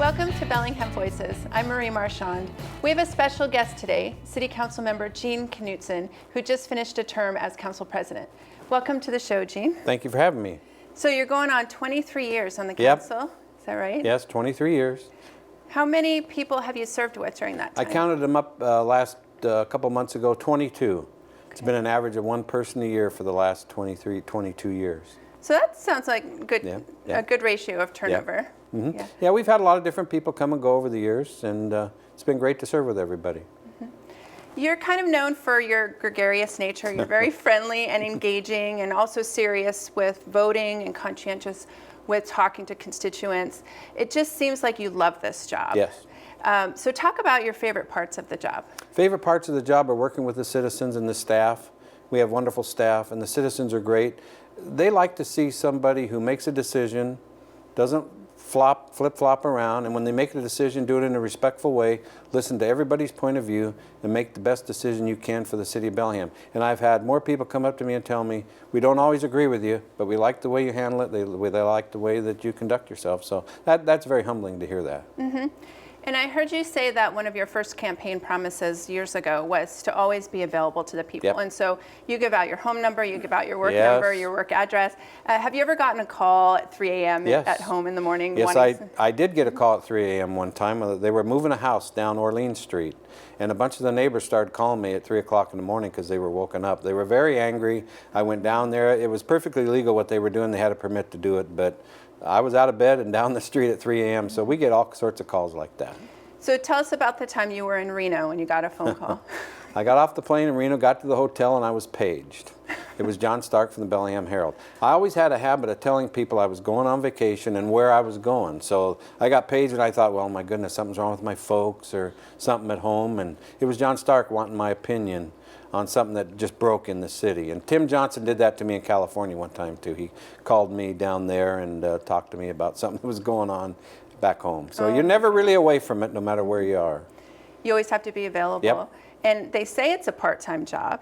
Welcome to Bellingham Voices. I'm Marie Marchand. We have a special guest today, City Council member Gene Knutson, who just finished a term as council president. Welcome to the show, Gene. Thank you for having me. So you're going on 23 years on the council, Yep. Is that right? Yes, 23 years. How many people have you served with during that time? I counted them up last couple months ago, 22. Okay. It's been an average of one person a year for the last 22 years. So that sounds like good, Yeah. a good ratio of turnover. Yeah. Mm-hmm. Yeah, we've had a lot of different people come and go over the years, and it's been great to serve with everybody. Mm-hmm. You're kind of known for your gregarious nature. You're very friendly and engaging, and also serious with voting and conscientious with talking to constituents. It just seems like you love this job. Yes. So talk about your favorite parts of the job. Favorite parts of the job are working with the citizens and the staff. We have wonderful staff, and the citizens are great. They like to see somebody who makes a decision, doesn't flip-flop around, and when they make a decision, do it in a respectful way, listen to everybody's point of view, and make the best decision you can for the city of Bellingham. And I've had more people come up to me and tell me, we don't always agree with you, but we like the way you handle it, they like the way that you conduct yourself. So that's very humbling to hear that. Mm-hmm. And I heard you say that one of your first campaign promises years ago was to always be available to the people. Yep. And so you give out your home number, you give out your work Yes. number, your work address. Have you ever gotten a call at 3 a.m. Yes. at home in the morning? Yes, I did get a call at 3 a.m. one time. They were moving a house down Orleans Street, and a bunch of the neighbors started calling me at 3 o'clock in the morning because they were woken up. They were very angry. I went down there. It was perfectly legal what they were doing. They had a permit to do it, but I was out of bed and down the street at 3 a.m., so we get all sorts of calls like that. So tell us about the time you were in Reno and you got a phone call. I got off the plane in Reno, got to the hotel, and I was paged. It was John Stark from the Bellingham Herald. I always had a habit of telling people I was going on vacation and where I was going. So I got paged and I thought, well, my goodness, something's wrong with my folks or something at home. And it was John Stark wanting my opinion on something that just broke in the city. And Tim Johnson did that to me in California one time too. He called me down there and talked to me about something that was going on back home. So you're never really away from it, no matter where you are. You always have to be available. Yep. And they say it's a part-time job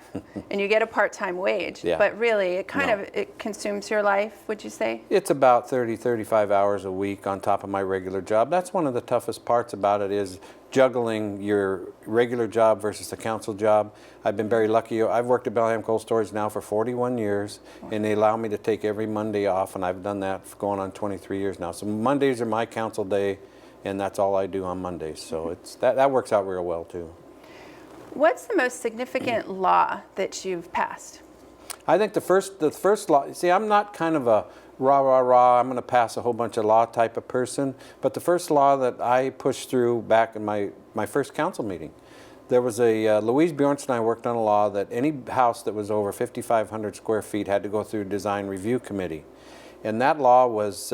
and you get a part-time wage, Yeah. but really it kind of it consumes your life, would you say? It's about 30, 35 hours a week on top of my regular job. That's one of the toughest parts about it, is juggling your regular job versus the council job. I've been very lucky. I've worked at Bellingham Cold Storage now for 41 years, and they allow me to take every Monday off, and I've done that for going on 23 years now. So Mondays are my council day, and that's all I do on Mondays. So that works out real well too. What's the most significant law that you've passed? I think the first law, see, I'm not kind of a rah, I'm going to pass a whole bunch of law type of person, but the first law that I pushed through back in my first council meeting, there was Louise Bjornsson and I worked on a law that any house that was over 5,500 square feet had to go through a design review committee. And that law was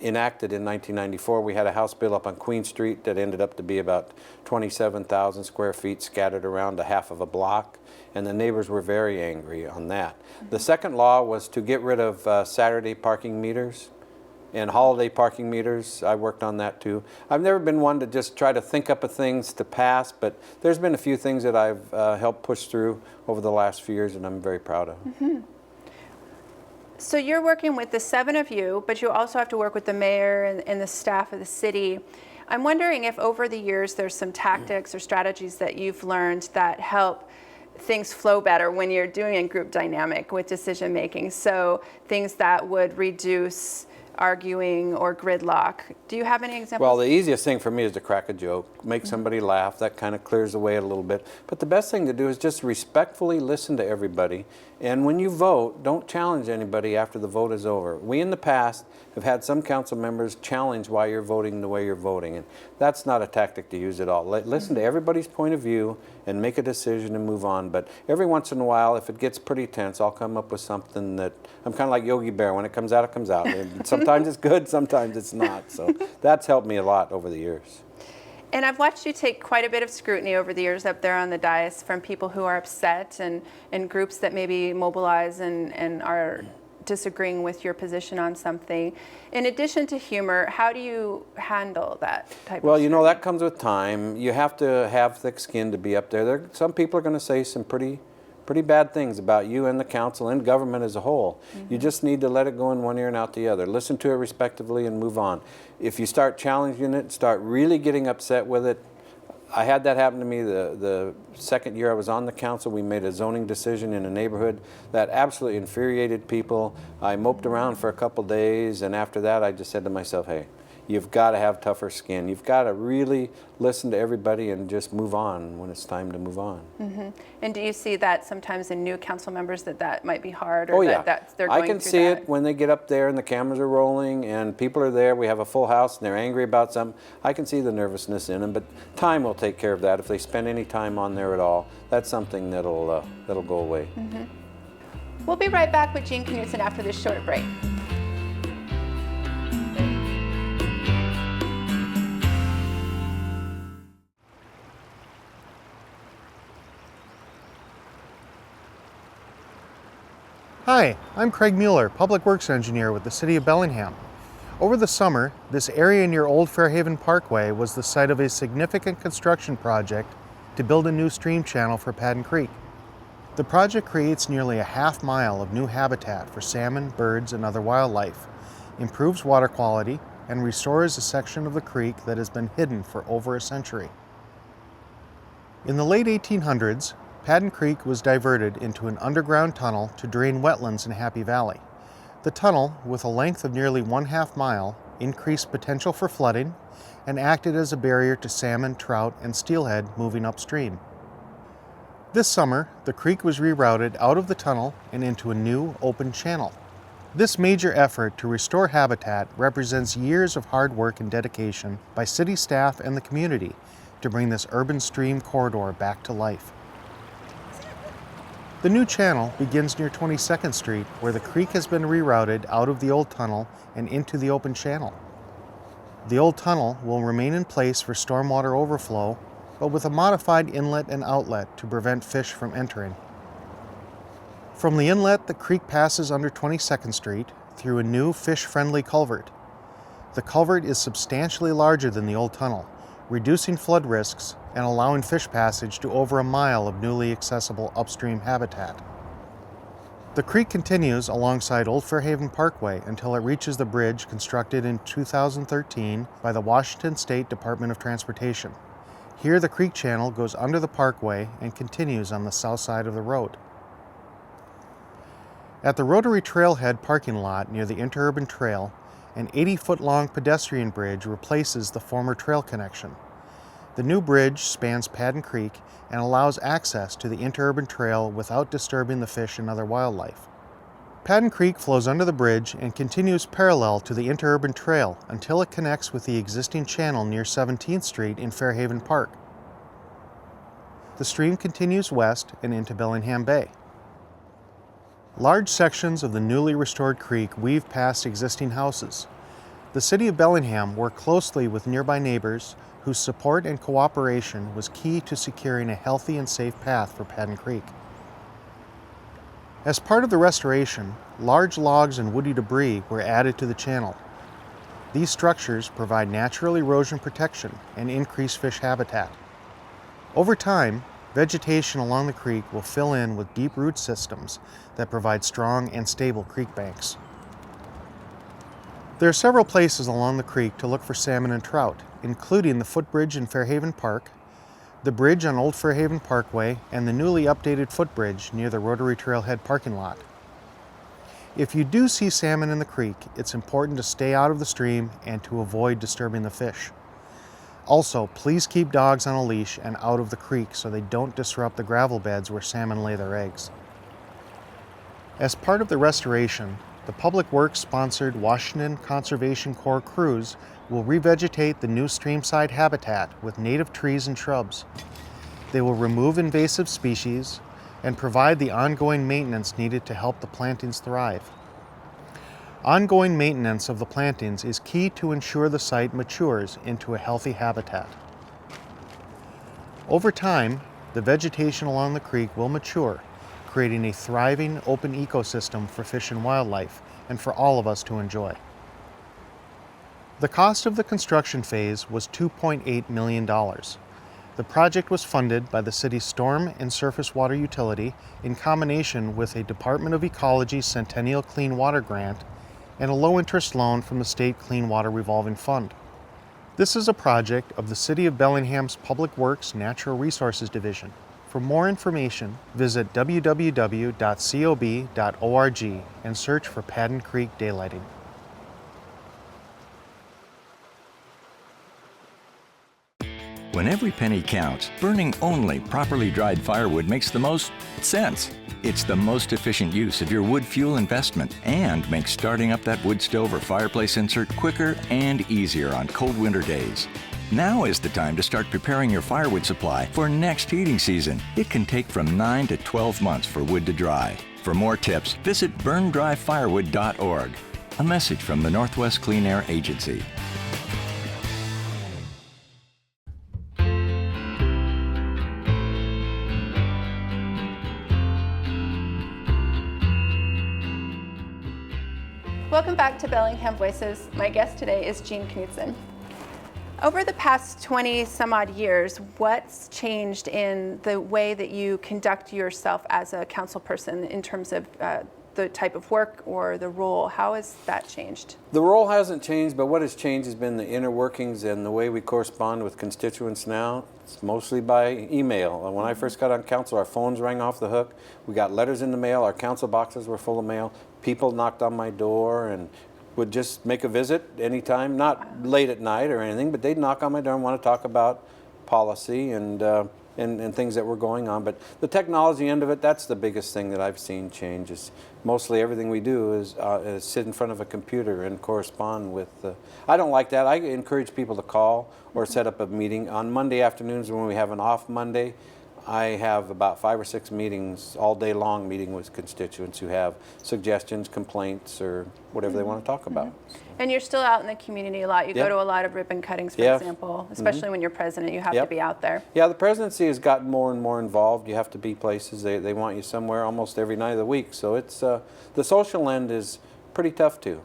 enacted in 1994. We had a house built up on Queen Street that ended up to be about 27,000 square feet scattered around a half of a block, and the neighbors were very angry on that. The second law was to get rid of Saturday parking meters and holiday parking meters. I worked on that too. I've never been one to just try to think up of things to pass, but there's been a few things that I've helped push through over the last few years and I'm very proud of. Mm-hmm. So you're working with the 7 of you, but you also have to work with the mayor and the staff of the city. I'm wondering if over the years there's some tactics or strategies that you've learned that help things flow better when you're doing a group dynamic with decision making. So things that would reduce arguing or gridlock. Do you have any examples? Well, the easiest thing for me is to crack a joke, make somebody laugh. That kind of clears the way a little bit. But the best thing to do is just respectfully listen to everybody. And when you vote, don't challenge anybody after the vote is over. We in the past have had some council members challenge why you're voting the way you're voting. And that's not a tactic to use at all. Listen to everybody's point of view and make a decision and move on. But every once in a while, if it gets pretty tense, I'll come up with something that, I'm kind of like Yogi Bear. When it comes out, it comes out. And sometimes it's good, sometimes it's not. So that's helped me a lot over the years. And I've watched you take quite a bit of scrutiny over the years up there on the dais from people who are upset and groups that maybe mobilize and are disagreeing with your position on something. In addition to humor, how do you handle that type of Well, you know, that comes with time. You have to have thick skin to be up there. Some people are going to say some pretty pretty bad things about you and the council and government as a whole. You just need to let it go in one ear and out the other. Listen to it respectively and move on. If you start challenging it, start really getting upset with it. I had that happen to me the second year I was on the council. We made a zoning decision in a neighborhood that absolutely infuriated people. I moped around for a couple days, and after that I just said to myself, hey, you've got to have tougher skin. You've got to really listen to everybody and just move on when it's time to move on. And do you see that sometimes in new council members that might be hard, or that they're I going can through see that? it when they get up there and the cameras are rolling and people are there. We have a full house and they're angry about something. I can see the nervousness in them, but time will take care of that. If they spend any time on there at all, that's something that'll go away. We'll be right back with Gene Knutson after this short break. Hi, I'm Craig Mueller, Public Works Engineer with the City of Bellingham. Over the summer, this area near Old Fairhaven Parkway was the site of a significant construction project to build a new stream channel for Padon Creek. The project creates nearly a half-mile of new habitat for salmon, birds, and other wildlife, improves water quality, and restores a section of the creek that has been hidden for over a century. In the late 1800s, Padon Creek was diverted into an underground tunnel to drain wetlands in Happy Valley. The tunnel, with a length of nearly 1/2 mile, increased potential for flooding and acted as a barrier to salmon, trout, and steelhead moving upstream. This summer, the creek was rerouted out of the tunnel and into a new open channel. This major effort to restore habitat represents years of hard work and dedication by city staff and the community to bring this urban stream corridor back to life. The new channel begins near 22nd Street, where the creek has been rerouted out of the old tunnel and into the open channel. The old tunnel will remain in place for stormwater overflow, but with a modified inlet and outlet to prevent fish from entering. From the inlet, the creek passes under 22nd Street through a new fish-friendly culvert. The culvert is substantially larger than the old tunnel, reducing flood risks and allowing fish passage to over a mile of newly accessible upstream habitat. The creek continues alongside Old Fairhaven Parkway until it reaches the bridge constructed in 2013 by the Washington State Department of Transportation. Here, the creek channel goes under the parkway and continues on the south side of the road. At the Rotary Trailhead parking lot near the Interurban Trail, an 80-foot-long pedestrian bridge replaces the former trail connection. The new bridge spans Padon Creek and allows access to the Interurban Trail without disturbing the fish and other wildlife. Padon Creek flows under the bridge and continues parallel to the Interurban Trail until it connects with the existing channel near 17th Street in Fairhaven Park. The stream continues west and into Bellingham Bay. Large sections of the newly restored creek weave past existing houses. The City of Bellingham worked closely with nearby neighbors whose support and cooperation was key to securing a healthy and safe path for Padon Creek. As part of the restoration, large logs and woody debris were added to the channel. These structures provide natural erosion protection and increase fish habitat. Over time, vegetation along the creek will fill in with deep root systems that provide strong and stable creek banks. There are several places along the creek to look for salmon and trout, including the footbridge in Fairhaven Park, the bridge on Old Fairhaven Parkway, and the newly updated footbridge near the Rotary Trailhead parking lot. If you do see salmon in the creek, it's important to stay out of the stream and to avoid disturbing the fish. Also, please keep dogs on a leash and out of the creek so they don't disrupt the gravel beds where salmon lay their eggs. As part of the restoration, the Public Works sponsored Washington Conservation Corps crews will revegetate the new streamside habitat with native trees and shrubs. They will remove invasive species and provide the ongoing maintenance needed to help the plantings thrive. Ongoing maintenance of the plantings is key to ensure the site matures into a healthy habitat. Over time, the vegetation along the creek will mature, creating a thriving open ecosystem for fish and wildlife, and for all of us to enjoy. The cost of the construction phase was $2.8 million. The project was funded by the city's Storm and Surface Water Utility in combination with a Department of Ecology Centennial Clean Water Grant and a low-interest loan from the State Clean Water Revolving Fund. This is a project of the City of Bellingham's Public Works Natural Resources Division. For more information, visit www.cob.org and search for Padon Creek daylighting. When every penny counts, burning only properly dried firewood makes the most sense. It's the most efficient use of your wood fuel investment and makes starting up that wood stove or fireplace insert quicker and easier on cold winter days. Now is the time to start preparing your firewood supply for next heating season. It can take from 9 to 12 months for wood to dry. For more tips, visit burndryfirewood.org. A message from the Northwest Clean Air Agency. Welcome back to Bellingham Voices. My guest today is Gene Knutson. Over the past 20 some odd years, what's changed in the way that you conduct yourself as a council person in terms of the type of work or the role? How has that changed? The role hasn't changed, but what has changed has been the inner workings and the way we correspond with constituents now. It's mostly by email. When I first got on council, our phones rang off the hook. We got letters in the mail. Our council boxes were full of mail. People knocked on my door and would just make a visit anytime, not late at night or anything, but they'd knock on my door and want to talk about policy and things that were going on. But the technology end of it, that's the biggest thing that I've seen change. Is mostly everything we do is sit in front of a computer and correspond with. I don't like that. I encourage people to call or set up a meeting. On Monday afternoons when we have an off Monday, I have about 5 or 6 meetings all day long, meeting with constituents who have suggestions, complaints, or whatever they want to talk about. And you're still out in the community a lot. You go to a lot of ribbon cuttings, for example, especially when you're president, you have to be out there. Yeah, the presidency has gotten more and more involved. You have to be places. They want you somewhere almost every night of the week. So it's the social end is pretty tough too.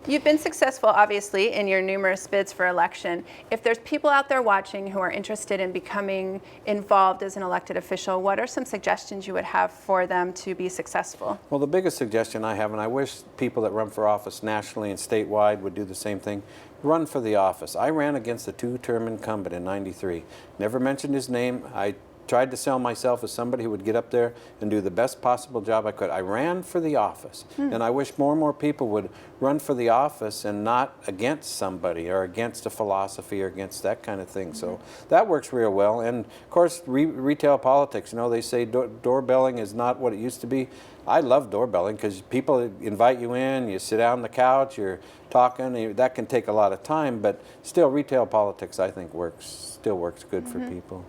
You've been successful, obviously, in your numerous bids for election. If there's people out there watching who are interested in becoming involved as an elected official, what are some suggestions you would have for them to be successful? Well, the biggest suggestion I have, and I wish people that run for office nationally and statewide would do the same thing, run for the office. I ran against a 2-term incumbent in '93. Never mentioned his name. I tried to sell myself as somebody who would get up there and do the best possible job I could. I ran for the office, and I wish more and more people would run for the office and not against somebody or against a philosophy or against that kind of thing. So that works real well. And of course, retail politics, you know, they say doorbelling is not what it used to be. I love doorbelling because people invite you in, you sit down on the couch, you're talking, that can take a lot of time, but still retail politics I think still works good for people.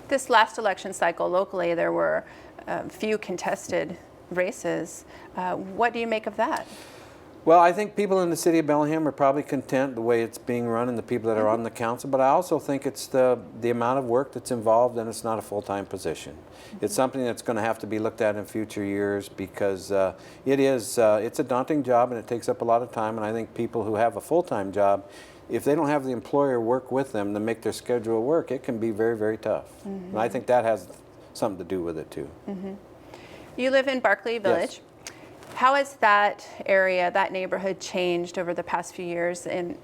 This last election cycle locally, there were few contested races. What do you make of that? Well, I think people in the city of Bellingham are probably content the way it's being run and the people that are on the council, but I also think it's the amount of work that's involved, and it's not a full-time position. It's something that's going to have to be looked at in future years because it's a daunting job and it takes up a lot of time, and I think people who have a full-time job, if they don't have the employer work with them to make their schedule work, it can be very, very tough. And I think that has something to do with it too. You live in Barclay Village. Yes. How has that area, that neighborhood changed over the past few years in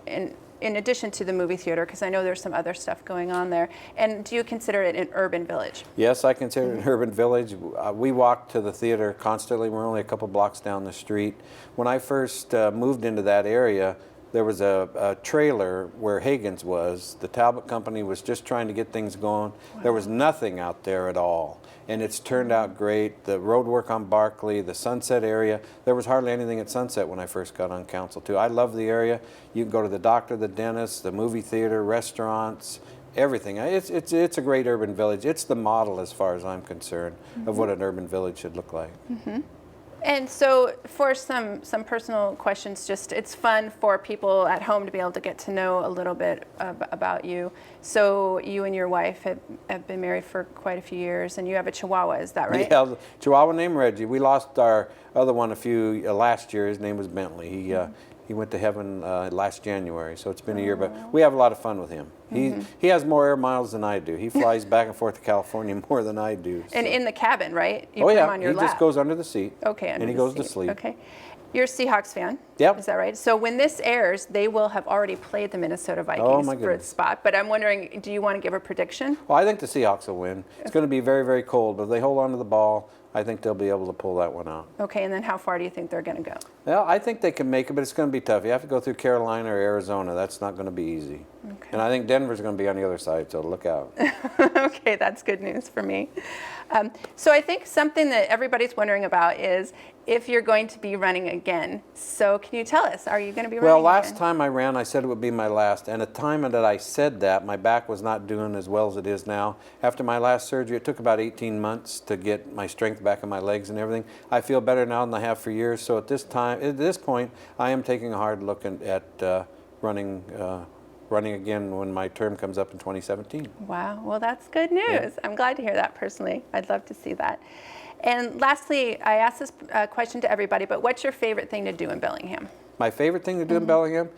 addition to the movie theater? Because I know there's some other stuff going on there. And do you consider it an urban village? Yes, I consider it an urban village. We walk to the theater constantly. We're only a couple blocks down the street. When I first moved into that area, there was a trailer where Hagen's was. The Talbot Company was just trying to get things going. Wow. There was nothing out there at all. And it's turned out great. The road work on Barclay, the Sunset area, there was hardly anything at Sunset when I first got on council too. I love the area. You can go to the doctor, the dentist, the movie theater, restaurants, everything. It's a great urban village. It's the model as far as I'm concerned of what an urban village should look like. And so for some personal questions, just it's fun for people at home to be able to get to know a little bit about you. So you and your wife have been married for quite a few years, and you have a Chihuahua, is that right? Yeah, the Chihuahua named Reggie. We lost our other one last year. His name was Bentley. He went to heaven last January, so it's been a year, but we have a lot of fun with him. He has more air miles than I do. He flies back and forth to California more than I do. And so. in the cabin, right? You Oh put yeah, him on your he lap. just goes under the seat. Okay, and under he the goes to seat. sleep. Okay. You're a Seahawks fan? Yep. Is that right? So when this airs, they will have already played the Minnesota Vikings my for goodness. its spot. But I'm wondering, do you want to give a prediction? Well, I think the Seahawks will win. It's going to be very, very cold, but if they hold on to the ball, I think they'll be able to pull that one out. Okay, and then how far do you think they're going to go? Well, I think they can make it, but it's going to be tough. You have to go through Carolina or Arizona. That's not going to be easy. Okay. And I think Denver's going to be on the other side, so look out. Okay, that's good news for me. So I think something that everybody's wondering about is if you're going to be running again. So can you tell us, are you going to be running Well, last again? time I ran, I said it would be my last. And at the time that I said that, my back was not doing as well as it is now. After my last surgery, it took about 18 months to get my strength back in my legs and everything. I feel better now than I have for years. So at this point, I am taking a hard look at running again when my term comes up in 2017. Wow, well that's good news. Yeah. I'm glad to hear that personally. I'd love to see that. And lastly, I ask this question to everybody, but what's your favorite thing to do in Bellingham? My favorite thing to do in Bellingham,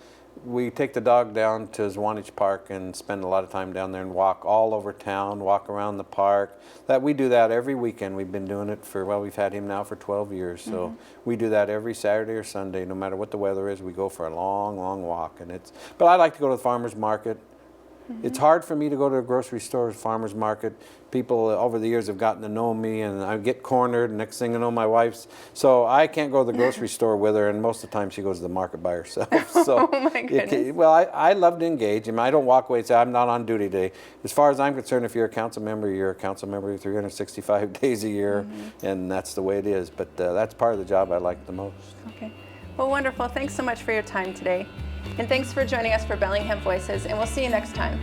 we take the dog down to Zwanich Park and spend a lot of time down there and walk all over town, walk around the park. We do that every weekend. We've been doing it we've had him now for 12 years. So we do that every Saturday or Sunday, no matter what the weather is. We go for a long, long walk. But I like to go to the farmer's market. It's hard for me to go to a grocery store, farmer's market. People over the years have gotten to know me, and I get cornered. Next thing I know, my wife's. So I can't go to the grocery store with her, and most of the time she goes to the market by herself. So Oh my goodness. I love to engage. I mean, I don't walk away and say I'm not on duty today. As far as I'm concerned, if you're a council member 365 days a year, and that's the way it is. But that's part of the job I like the most. Okay. Well, wonderful. Thanks so much for your time today. And thanks for joining us for Bellingham Voices, and we'll see you next time.